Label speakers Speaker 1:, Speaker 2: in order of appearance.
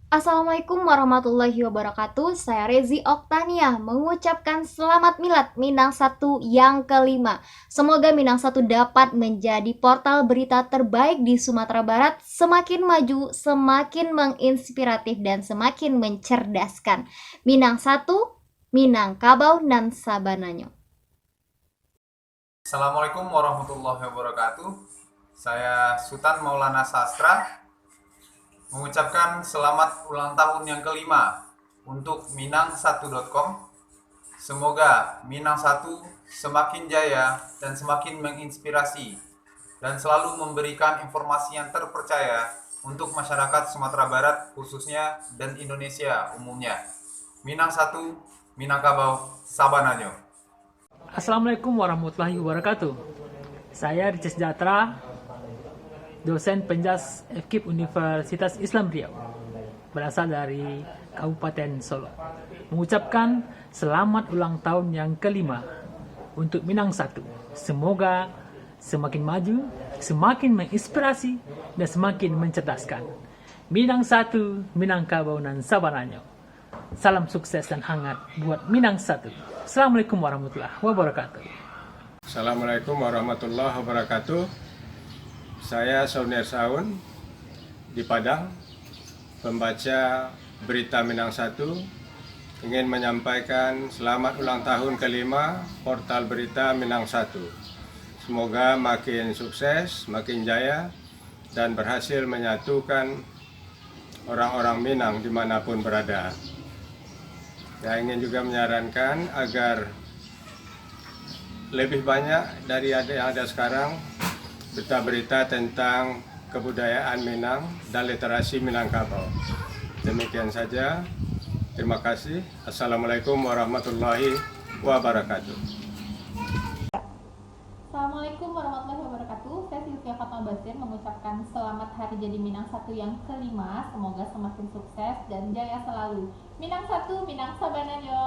Speaker 1: Assalamualaikum warahmatullahi wabarakatuh. Saya Rezi Oktania mengucapkan selamat milad Minang Satu yang kelima. Semoga Minang Satu dapat menjadi portal berita terbaik di Sumatera Barat, semakin maju, semakin menginspiratif dan semakin mencerdaskan. Minang Satu, Minangkabau dan Sabananyo.
Speaker 2: Assalamualaikum warahmatullahi wabarakatuh. Saya Sultan Maulana Sastra mengucapkan selamat ulang tahun yang kelima untuk Minang1.com. Semoga Minang Satu semakin jaya dan semakin menginspirasi dan selalu memberikan informasi yang terpercaya untuk masyarakat Sumatera Barat khususnya dan Indonesia umumnya. Minang Satu, Minangkabau, Sabananyo.
Speaker 3: Assalamualaikum warahmatullahi wabarakatuh. Saya Ricis Jatra, dosen penjas FKIP Universitas Islam Riau, berasal dari Kabupaten Solo. Mengucapkan selamat ulang tahun yang kelima untuk Minang Satu. Semoga semakin maju, semakin menginspirasi, dan semakin mencerdaskan. Minang Satu, Minangkabau dan Sabananyo. Salam sukses dan hangat buat Minang Satu. Assalamualaikum warahmatullahi wabarakatuh.
Speaker 4: Assalamualaikum warahmatullahi wabarakatuh. Saya Saunir Saun di Padang, pembaca berita Minang Satu, ingin menyampaikan selamat ulang tahun kelima portal berita Minang Satu. Semoga makin sukses, makin jaya, dan berhasil menyatukan orang-orang Minang dimanapun berada. Saya ingin juga menyarankan agar lebih banyak dari yang ada sekarang berita-berita tentang kebudayaan Minang dan literasi Minangkabau. Demikian saja. Terima kasih. Assalamualaikum warahmatullahi wabarakatuh.
Speaker 5: Assalamualaikum warahmatullahi wabarakatuh. Saya Sylvia Fatma Basir mengucapkan selamat hari jadi Minang Satu yang kelima. Semoga semakin sukses dan jaya selalu. Minang Satu, Minang Sabananyo.